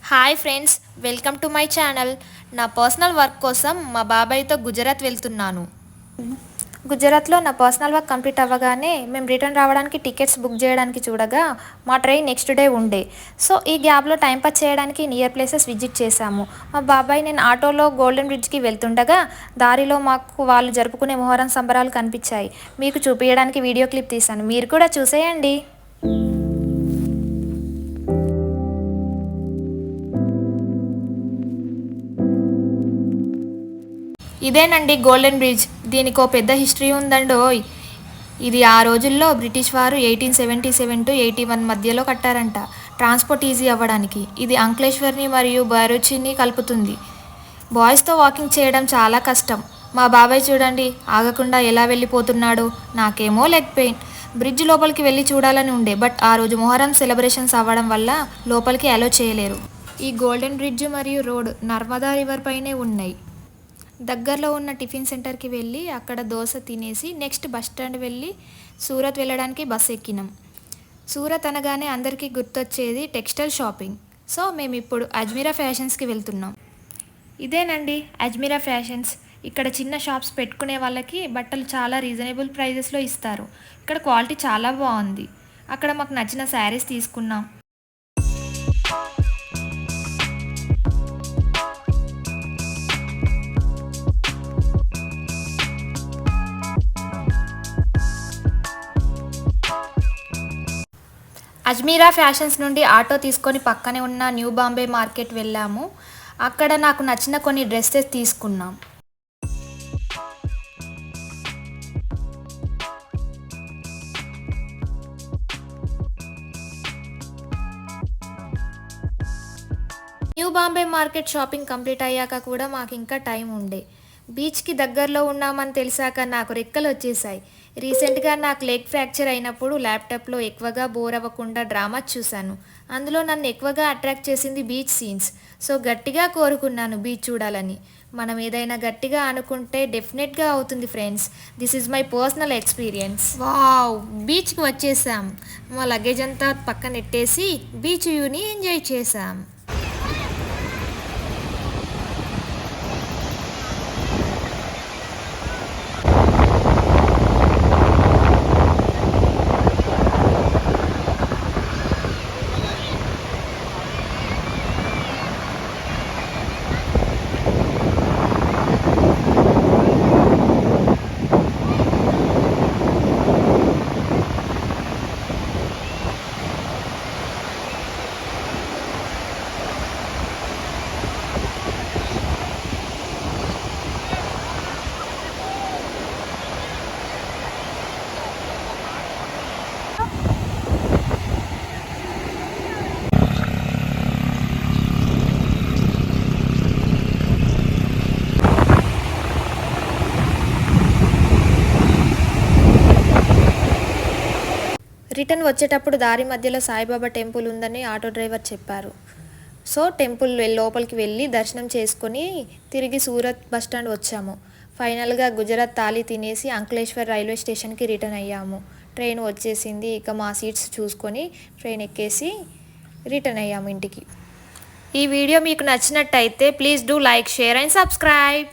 Hi friends, welcome to my channel. నా personal work కోసం మా బాబాయ్తో గుజరాత్ వెళ్తున్నాను. గుజరాత్లో నా పర్సనల్ వర్క్ కంప్లీట్ అవ్వగానే మేము రిటర్న్ రావడానికి టికెట్స్ బుక్ చేయడానికి చూడగా మా ట్రైన్ నెక్స్ట్ డే ఉండే. సో ఈ గ్యాప్లో టైంపాస్ చేయడానికి నియర్ ప్లేసెస్ విజిట్ చేశాము. మా బాబాయ్ నేను ఆటోలో గోల్డెన్ బ్రిడ్జ్కి వెళ్తుండగా దారిలో మాకు వాళ్ళు జరుపుకునే మొహరం సంబరాలు కనిపించాయి. మీకు చూపించడానికి వీడియో క్లిప్ తీశాను, మీరు కూడా చూసేయండి. ఇదేనండి గోల్డెన్ బ్రిడ్జ్. దీనికో పెద్ద హిస్టరీ ఉందండోయ్. ఇది ఆ రోజుల్లో బ్రిటిష్ వారు 1877 టు 81 మధ్యలో కట్టారంట, ట్రాన్స్పోర్ట్ ఈజీ అవ్వడానికి. ఇది అంక్లేశ్వర్ని మరియు భరూచ్ని కలుపుతుంది. బాయ్స్తో వాకింగ్ చేయడం చాలా కష్టం. మా బాబాయ్ చూడండి, ఆగకుండా ఎలా వెళ్ళిపోతున్నాడో. నాకేమో లెగ్ పెయిన్. బ్రిడ్జ్ లోపలికి వెళ్ళి చూడాలని ఉండే, బట్ ఆ రోజు మొహరం సెలబ్రేషన్స్ అవ్వడం వల్ల లోపలికి అలో చేయలేరు. ఈ గోల్డెన్ బ్రిడ్జ్ మరియు రోడ్ నర్మదా రివర్ పైనే ఉన్నాయి. దగ్గరలో ఉన్న టిఫిన్ సెంటర్కి వెళ్ళి అక్కడ దోశ తినేసి నెక్స్ట్ బస్ స్టాండ్ వెళ్ళి సూరత్ వెళ్ళడానికి బస్ ఎక్కినాం. సూరత్ అనగానే అందరికీ గుర్తొచ్చేది టెక్స్టైల్ షాపింగ్. సో మేము ఇప్పుడు అజ్మీరా ఫ్యాషన్స్కి వెళ్తున్నాం. ఇదేనండి అజ్మీరా ఫ్యాషన్స్. ఇక్కడ చిన్న షాప్స్ పెట్టుకునే వాళ్ళకి బట్టలు చాలా రీజనబుల్ ప్రైజెస్లో ఇస్తారు. ఇక్కడ క్వాలిటీ చాలా బాగుంది. అక్కడ మాకు నచ్చిన శారీస్ తీసుకున్నాం. అజ్మీరా ఫ్యాషన్స్ నుండి ఆటో తీసుకొని పక్కనే ఉన్న న్యూ బాంబే మార్కెట్ వెళ్ళాము. అక్కడ నాకు నచ్చిన కొన్ని డ్రెస్సెస్ తీసుకున్నాం. New Bombay market shopping complete అయ్యాక కూడా మాకు ఇంకా టైం ఉండే. బీచ్కి దగ్గరలో ఉన్నామని తెలిసాక నాకు రెక్కలు వచ్చేసాయి. రీసెంట్గా నాకు లెగ్ ఫ్రాక్చర్ అయినప్పుడు ల్యాప్టాప్లో ఎక్కువగా బోర్ అవ్వకుండా డ్రామా చూశాను. అందులో నన్ను ఎక్కువగా అట్రాక్ట్ చేసింది బీచ్ సీన్స్. సో గట్టిగా కోరుకున్నాను బీచ్ చూడాలని. మనం ఏదైనా గట్టిగా అనుకుంటే డెఫినెట్గా అవుతుంది friends. This is my personal experience. Wow, బీచ్కి వచ్చేసాం. మా లగేజ్ అంతా పక్కనెట్టేసి బీచ్ వ్యూని ఎంజాయ్ చేసాం. రిటర్న్ వచ్చేటప్పుడు దారి మధ్యలో సాయిబాబా టెంపుల్ ఉందని ఆటో డ్రైవర్ చెప్పారు. సో టెంపుల్ లోపలికి వెళ్ళి దర్శనం చేసుకొని తిరిగి సూరత్ బస్ స్టాండ్ వచ్చాము. ఫైనల్గా గుజరాత్ థాలీ తినేసి అంక్లేశ్వర్ రైల్వే స్టేషన్కి రిటర్న్ అయ్యాము. ట్రైన్ వచ్చేసింది. ఇక మా సీట్స్ చూసుకొని ట్రైన్ ఎక్కేసి రిటర్న్ అయ్యాము ఇంటికి. ఈ వీడియో మీకు నచ్చినట్టయితే please do like, share and subscribe.